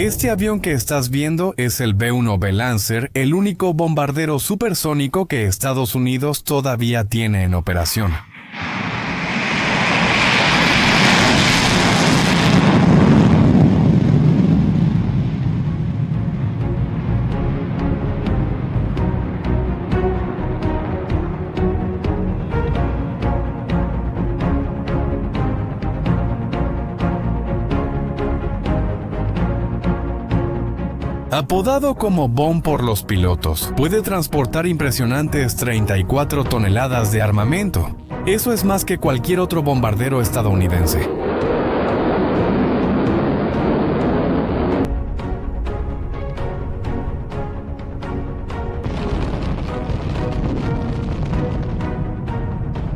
Este avión que estás viendo es el B-1B Lancer, el único bombardero supersónico que Estados Unidos todavía tiene en operación. Apodado como BOM por los pilotos, puede transportar impresionantes 34 toneladas de armamento. Eso es más que cualquier otro bombardero estadounidense.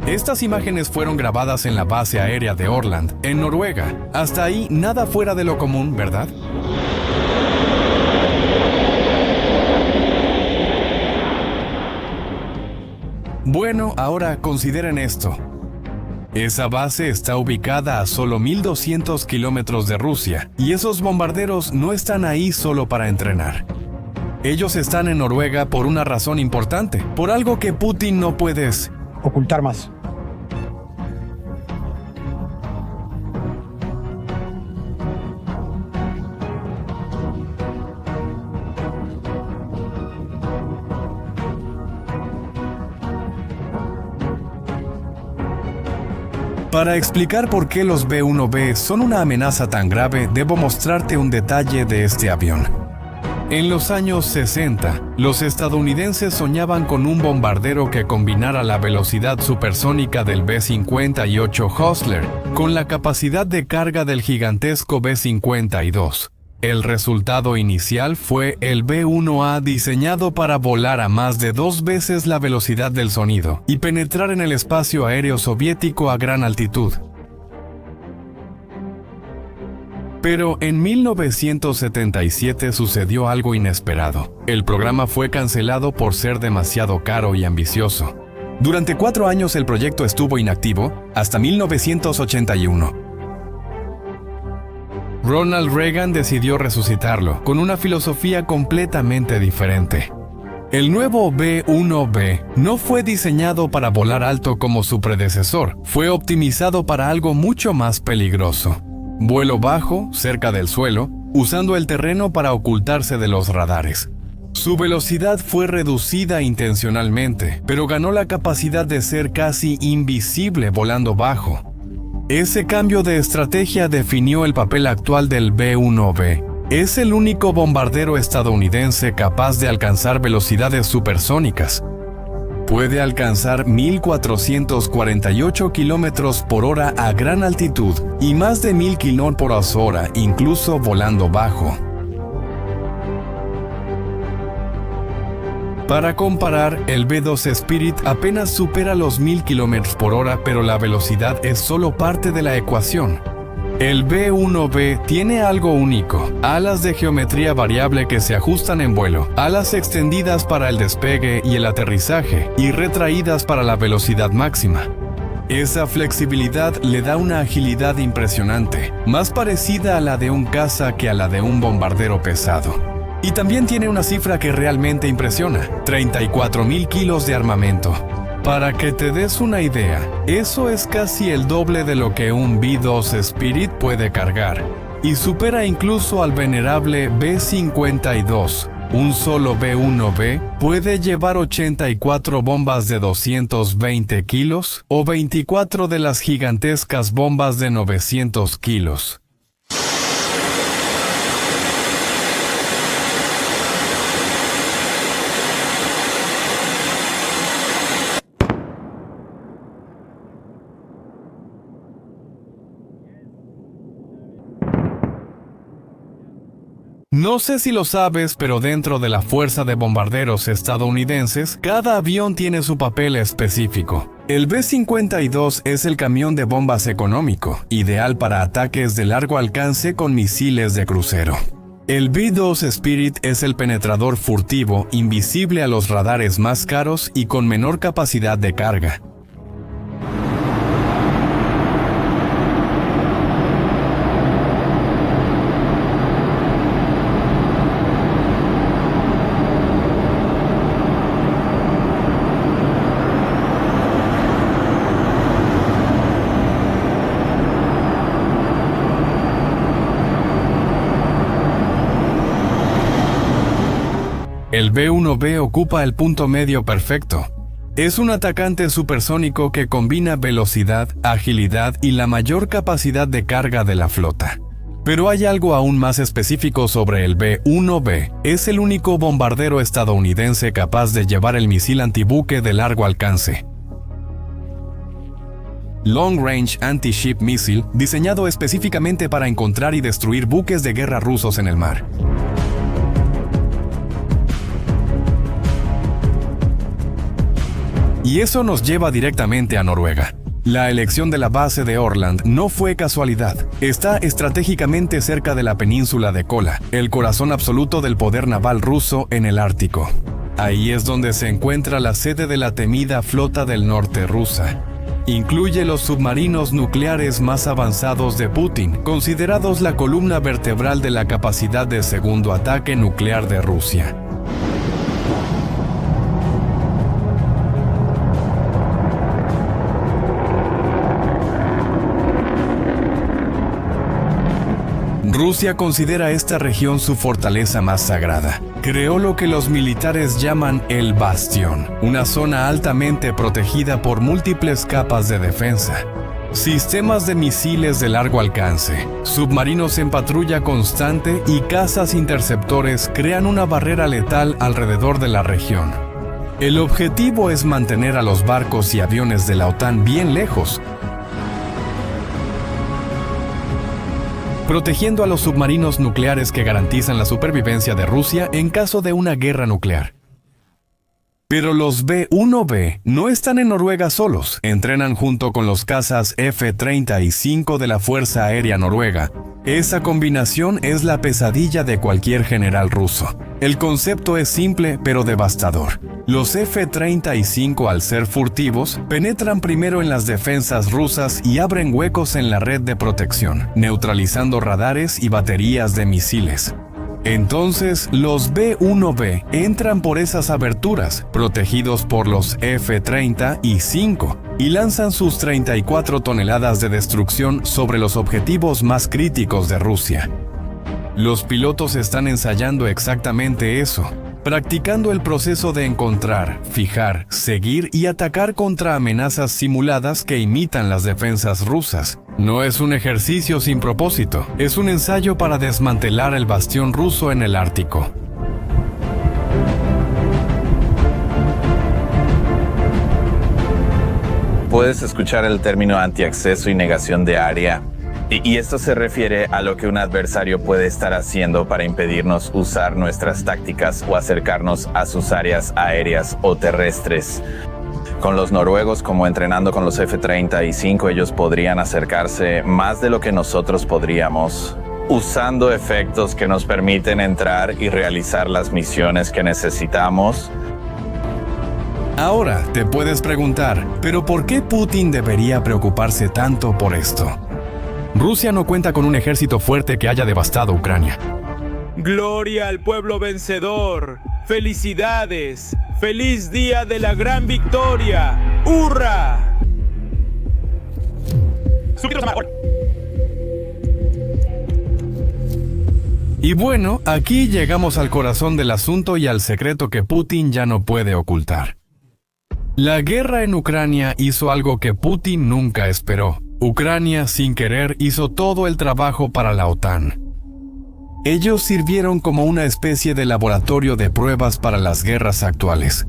Estas imágenes fueron grabadas en la base aérea de Orland, en Noruega. Hasta ahí, nada fuera de lo común, ¿verdad? Bueno, ahora consideren esto. Esa base está ubicada a solo 1.200 kilómetros de Rusia, y esos bombarderos no están ahí solo para entrenar. Ellos están en Noruega por una razón importante, por algo que Putin no puede ocultar más. Para explicar por qué los B-1B son una amenaza tan grave, debo mostrarte un detalle de este avión. En los años 60, los estadounidenses soñaban con un bombardero que combinara la velocidad supersónica del B-58 Hustler con la capacidad de carga del gigantesco B-52. El resultado inicial fue el B-1A, diseñado para volar a más de 2 veces la velocidad del sonido y penetrar en el espacio aéreo soviético a gran altitud. Pero en 1977 sucedió algo inesperado. El programa fue cancelado por ser demasiado caro y ambicioso. Durante 4 años el proyecto estuvo inactivo, hasta 1981. Ronald Reagan decidió resucitarlo, con una filosofía completamente diferente. El nuevo B-1B no fue diseñado para volar alto como su predecesor, fue optimizado para algo mucho más peligroso. Vuelo bajo, cerca del suelo, usando el terreno para ocultarse de los radares. Su velocidad fue reducida intencionalmente, pero ganó la capacidad de ser casi invisible volando bajo. Ese cambio de estrategia definió el papel actual del B-1B. Es el único bombardero estadounidense capaz de alcanzar velocidades supersónicas. Puede alcanzar 1.448 kilómetros por hora a gran altitud y más de 1.000 kilómetros por hora, incluso volando bajo. Para comparar, el B-2 Spirit apenas supera los 1.000 kilómetros por hora, pero la velocidad es solo parte de la ecuación. El B-1B tiene algo único: alas de geometría variable que se ajustan en vuelo, alas extendidas para el despegue y el aterrizaje, y retraídas para la velocidad máxima. Esa flexibilidad le da una agilidad impresionante, más parecida a la de un caza que a la de un bombardero pesado. Y también tiene una cifra que realmente impresiona: 34.000 kilos de armamento. Para que te des una idea, eso es casi el doble de lo que un B-2 Spirit puede cargar, y supera incluso al venerable B-52. Un solo B-1B puede llevar 84 bombas de 220 kilos o 24 de las gigantescas bombas de 900 kilos. No sé si lo sabes, pero dentro de la Fuerza de Bombarderos estadounidenses, cada avión tiene su papel específico. El B-52 es el camión de bombas económico, ideal para ataques de largo alcance con misiles de crucero. El B-2 Spirit es el penetrador furtivo, invisible a los radares más caros y con menor capacidad de carga. El B-1B ocupa el punto medio perfecto. Es un atacante supersónico que combina velocidad, agilidad y la mayor capacidad de carga de la flota. Pero hay algo aún más específico sobre el B-1B. Es el único bombardero estadounidense capaz de llevar el misil antibuque de largo alcance. Long Range Anti-Ship Missile, diseñado específicamente para encontrar y destruir buques de guerra rusos en el mar. Y eso nos lleva directamente a Noruega. La elección de la base de Orland no fue casualidad. Está estratégicamente cerca de la península de Kola, el corazón absoluto del poder naval ruso en el Ártico. Ahí es donde se encuentra la sede de la temida Flota del Norte rusa. Incluye los submarinos nucleares más avanzados de Putin, considerados la columna vertebral de la capacidad de segundo ataque nuclear de Rusia. Rusia considera esta región su fortaleza más sagrada. Creó lo que los militares llaman el Bastión, una zona altamente protegida por múltiples capas de defensa. Sistemas de misiles de largo alcance, submarinos en patrulla constante y cazas interceptores crean una barrera letal alrededor de la región. El objetivo es mantener a los barcos y aviones de la OTAN bien lejos, protegiendo a los submarinos nucleares que garantizan la supervivencia de Rusia en caso de una guerra nuclear. Pero los B-1B no están en Noruega solos. Entrenan junto con los cazas F-35 de la Fuerza Aérea Noruega. Esa combinación es la pesadilla de cualquier general ruso. El concepto es simple pero devastador. Los F-35, al ser furtivos, penetran primero en las defensas rusas y abren huecos en la red de protección, neutralizando radares y baterías de misiles. Entonces, los B-1B entran por esas aberturas, protegidos por los F-35, y lanzan sus 34 toneladas de destrucción sobre los objetivos más críticos de Rusia. Los pilotos están ensayando exactamente eso, practicando el proceso de encontrar, fijar, seguir y atacar contra amenazas simuladas que imitan las defensas rusas. No es un ejercicio sin propósito, es un ensayo para desmantelar el bastión ruso en el Ártico. Puedes escuchar el término antiacceso y negación de área. Y esto se refiere a lo que un adversario puede estar haciendo para impedirnos usar nuestras tácticas o acercarnos a sus áreas aéreas o terrestres. Con los noruegos como entrenando con los F-35, ellos podrían acercarse más de lo que nosotros podríamos, usando efectos que nos permiten entrar y realizar las misiones que necesitamos. Ahora te puedes preguntar, ¿pero por qué Putin debería preocuparse tanto por esto? Rusia no cuenta con un ejército fuerte que haya devastado Ucrania. ¡Gloria al pueblo vencedor! ¡Felicidades! ¡Feliz día de la gran victoria! ¡Hurra! Y bueno, aquí llegamos al corazón del asunto y al secreto que Putin ya no puede ocultar. La guerra en Ucrania hizo algo que Putin nunca esperó. Ucrania, sin querer, hizo todo el trabajo para la OTAN. Ellos sirvieron como una especie de laboratorio de pruebas para las guerras actuales.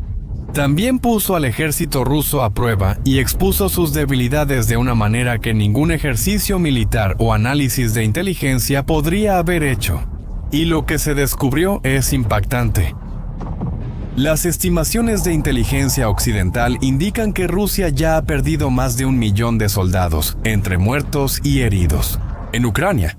También puso al ejército ruso a prueba y expuso sus debilidades de una manera que ningún ejercicio militar o análisis de inteligencia podría haber hecho. Y lo que se descubrió es impactante. Las estimaciones de inteligencia occidental indican que Rusia ya ha perdido más de 1 millón de soldados, entre muertos y heridos, en Ucrania.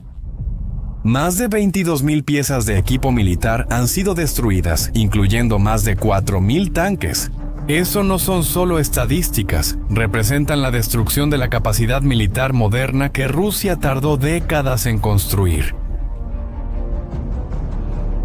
Más de 22,000 piezas de equipo militar han sido destruidas, incluyendo más de 4,000 tanques. Eso no son solo estadísticas, representan la destrucción de la capacidad militar moderna que Rusia tardó décadas en construir.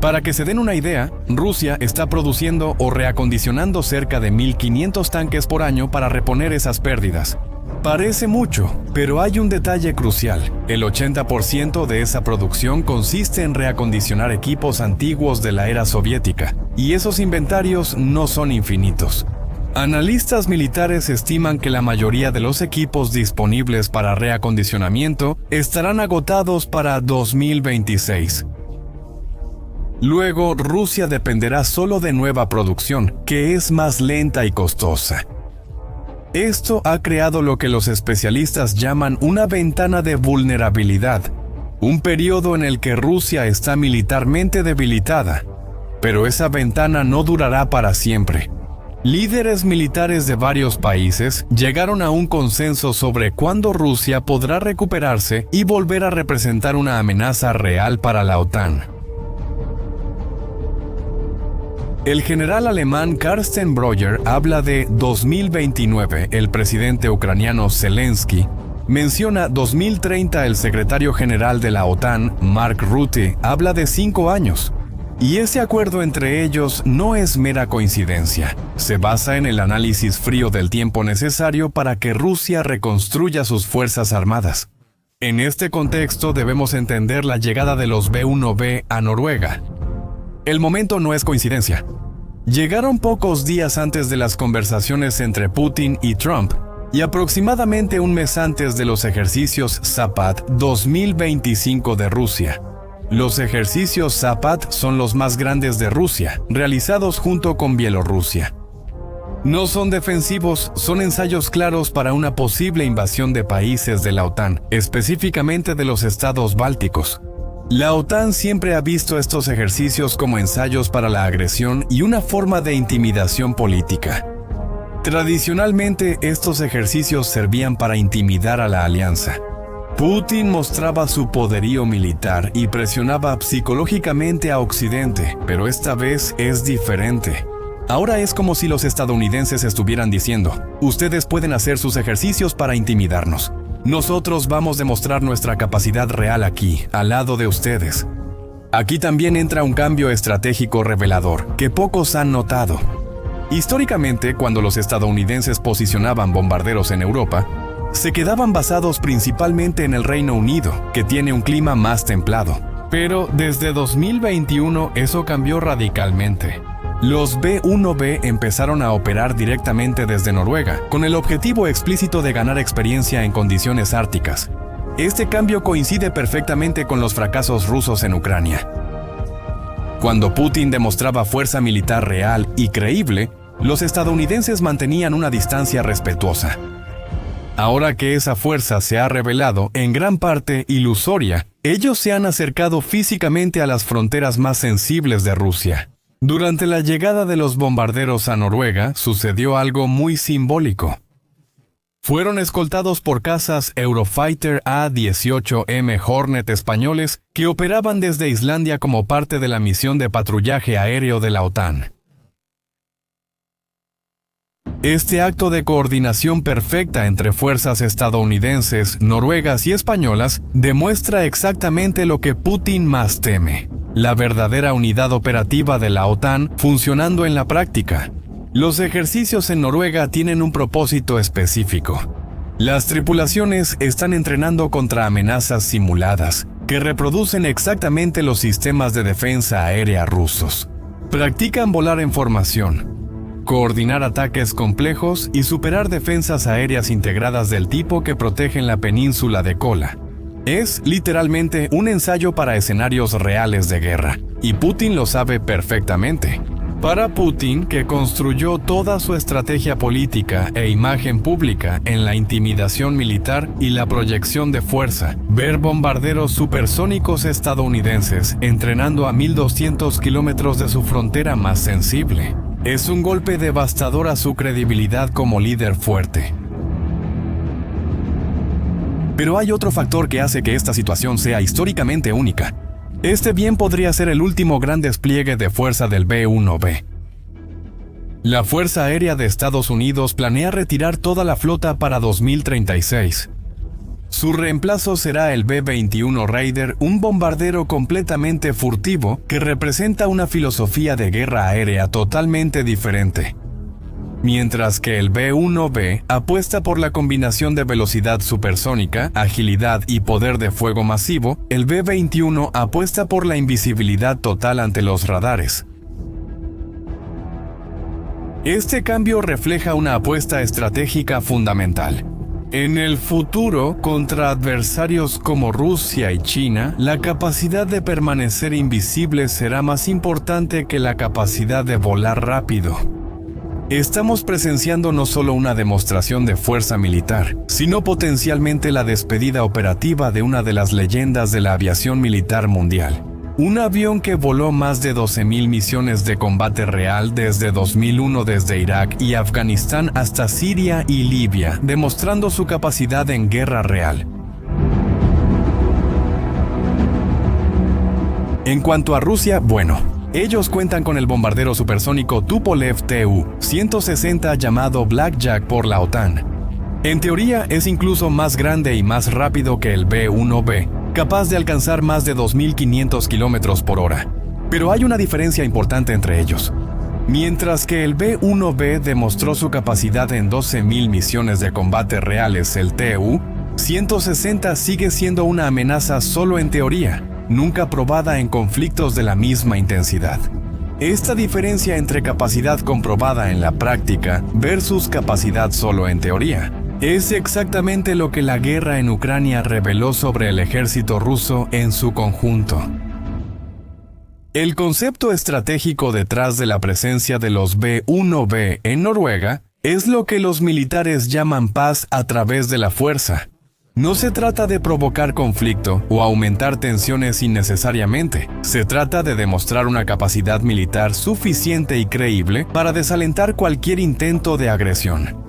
Para que se den una idea, Rusia está produciendo o reacondicionando cerca de 1,500 tanques por año para reponer esas pérdidas. Parece mucho, pero hay un detalle crucial. El 80% de esa producción consiste en reacondicionar equipos antiguos de la era soviética, y esos inventarios no son infinitos. Analistas militares estiman que la mayoría de los equipos disponibles para reacondicionamiento estarán agotados para 2026. Luego, Rusia dependerá solo de nueva producción, que es más lenta y costosa. Esto ha creado lo que los especialistas llaman una ventana de vulnerabilidad, un periodo en el que Rusia está militarmente debilitada, pero esa ventana no durará para siempre. Líderes militares de varios países llegaron a un consenso sobre cuándo Rusia podrá recuperarse y volver a representar una amenaza real para la OTAN. El general alemán Carsten Breuer habla de 2029, el presidente ucraniano Zelensky menciona 2030, el secretario general de la OTAN, Mark Rutte, habla de 5 años. Y ese acuerdo entre ellos no es mera coincidencia. Se basa en el análisis frío del tiempo necesario para que Rusia reconstruya sus fuerzas armadas. En este contexto debemos entender la llegada de los B-1B a Noruega. El momento no es coincidencia. Llegaron pocos días antes de las conversaciones entre Putin y Trump y aproximadamente un mes antes de los ejercicios Zapad 2025 de Rusia. Los ejercicios Zapad son los más grandes de Rusia, realizados junto con Bielorrusia. No son defensivos, son ensayos claros para una posible invasión de países de la OTAN, específicamente de los estados bálticos. La OTAN siempre ha visto estos ejercicios como ensayos para la agresión y una forma de intimidación política. Tradicionalmente, estos ejercicios servían para intimidar a la alianza. Putin mostraba su poderío militar y presionaba psicológicamente a Occidente, pero esta vez es diferente. Ahora es como si los estadounidenses estuvieran diciendo: ustedes pueden hacer sus ejercicios para intimidarnos. Nosotros vamos a demostrar nuestra capacidad real aquí, al lado de ustedes. Aquí también entra un cambio estratégico revelador, que pocos han notado. Históricamente, cuando los estadounidenses posicionaban bombarderos en Europa, se quedaban basados principalmente en el Reino Unido, que tiene un clima más templado. Pero desde 2021 eso cambió radicalmente. Los B-1B empezaron a operar directamente desde Noruega, con el objetivo explícito de ganar experiencia en condiciones árticas. Este cambio coincide perfectamente con los fracasos rusos en Ucrania. Cuando Putin demostraba fuerza militar real y creíble, los estadounidenses mantenían una distancia respetuosa. Ahora que esa fuerza se ha revelado en gran parte ilusoria, ellos se han acercado físicamente a las fronteras más sensibles de Rusia. Durante la llegada de los bombarderos a Noruega, sucedió algo muy simbólico. Fueron escoltados por cazas Eurofighter A-18M Hornet españoles que operaban desde Islandia como parte de la misión de patrullaje aéreo de la OTAN. Este acto de coordinación perfecta entre fuerzas estadounidenses, noruegas y españolas demuestra exactamente lo que Putin más teme: la verdadera unidad operativa de la OTAN funcionando en la práctica. Los ejercicios en Noruega tienen un propósito específico. Las tripulaciones están entrenando contra amenazas simuladas, que reproducen exactamente los sistemas de defensa aérea rusos. Practican volar en formación, coordinar ataques complejos y superar defensas aéreas integradas del tipo que protegen la península de Kola. Es literalmente un ensayo para escenarios reales de guerra, y Putin lo sabe perfectamente. Para Putin, que construyó toda su estrategia política e imagen pública en la intimidación militar y la proyección de fuerza, ver bombarderos supersónicos estadounidenses entrenando a 1.200 kilómetros de su frontera más sensible es un golpe devastador a su credibilidad como líder fuerte. Pero hay otro factor que hace que esta situación sea históricamente única. Este bien podría ser el último gran despliegue de fuerza del B-1B. La Fuerza Aérea de Estados Unidos planea retirar toda la flota para 2036. Su reemplazo será el B-21 Raider, un bombardero completamente furtivo que representa una filosofía de guerra aérea totalmente diferente. Mientras que el B-1B apuesta por la combinación de velocidad supersónica, agilidad y poder de fuego masivo, el B-21 apuesta por la invisibilidad total ante los radares. Este cambio refleja una apuesta estratégica fundamental. En el futuro, contra adversarios como Rusia y China, la capacidad de permanecer invisible será más importante que la capacidad de volar rápido. Estamos presenciando no solo una demostración de fuerza militar, sino potencialmente la despedida operativa de una de las leyendas de la aviación militar mundial. Un avión que voló más de 12.000 misiones de combate real desde 2001 desde Irak y Afganistán hasta Siria y Libia, demostrando su capacidad en guerra real. En cuanto a Rusia, bueno, ellos cuentan con el bombardero supersónico Tupolev Tu-160 llamado Blackjack por la OTAN. En teoría es incluso más grande y más rápido que el B-1B, capaz de alcanzar más de 2.500 km por hora. Pero hay una diferencia importante entre ellos. Mientras que el B-1B demostró su capacidad en 12.000 misiones de combate reales, el Tu-160 sigue siendo una amenaza solo en teoría, nunca probada en conflictos de la misma intensidad. Esta diferencia entre capacidad comprobada en la práctica versus capacidad solo en teoría es exactamente lo que la guerra en Ucrania reveló sobre el ejército ruso en su conjunto. El concepto estratégico detrás de la presencia de los B-1B en Noruega es lo que los militares llaman paz a través de la fuerza. No se trata de provocar conflicto o aumentar tensiones innecesariamente. Se trata de demostrar una capacidad militar suficiente y creíble para desalentar cualquier intento de agresión.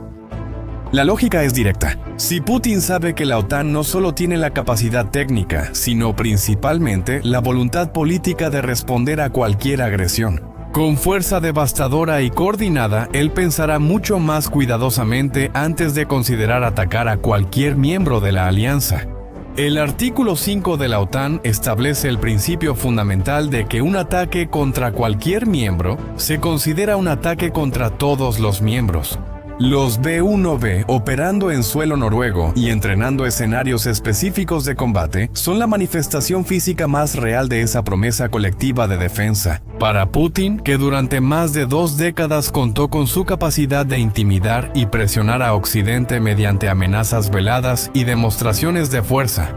La lógica es directa. Si Putin sabe que la OTAN no solo tiene la capacidad técnica, sino principalmente la voluntad política de responder a cualquier agresión, con fuerza devastadora y coordinada, él pensará mucho más cuidadosamente antes de considerar atacar a cualquier miembro de la alianza. El artículo 5 de la OTAN establece el principio fundamental de que un ataque contra cualquier miembro se considera un ataque contra todos los miembros. Los B-1B, operando en suelo noruego y entrenando escenarios específicos de combate, son la manifestación física más real de esa promesa colectiva de defensa. Para Putin, que durante más de 2 décadas contó con su capacidad de intimidar y presionar a Occidente mediante amenazas veladas y demostraciones de fuerza,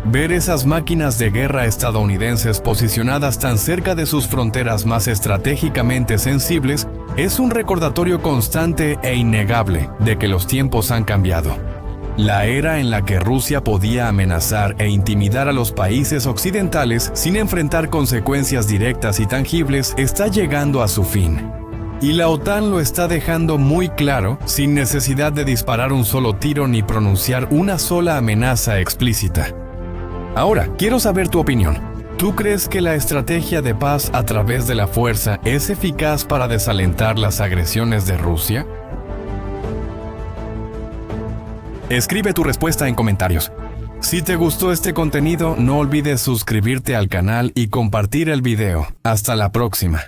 ver esas máquinas de guerra estadounidenses posicionadas tan cerca de sus fronteras más estratégicamente sensibles es un recordatorio constante e innegable de que los tiempos han cambiado. La era en la que Rusia podía amenazar e intimidar a los países occidentales sin enfrentar consecuencias directas y tangibles está llegando a su fin. Y la OTAN lo está dejando muy claro, sin necesidad de disparar un solo tiro ni pronunciar una sola amenaza explícita. Ahora, quiero saber tu opinión. ¿Tú crees que la estrategia de paz a través de la fuerza es eficaz para desalentar las agresiones de Rusia? Escribe tu respuesta en comentarios. Si te gustó este contenido, no olvides suscribirte al canal y compartir el video. Hasta la próxima.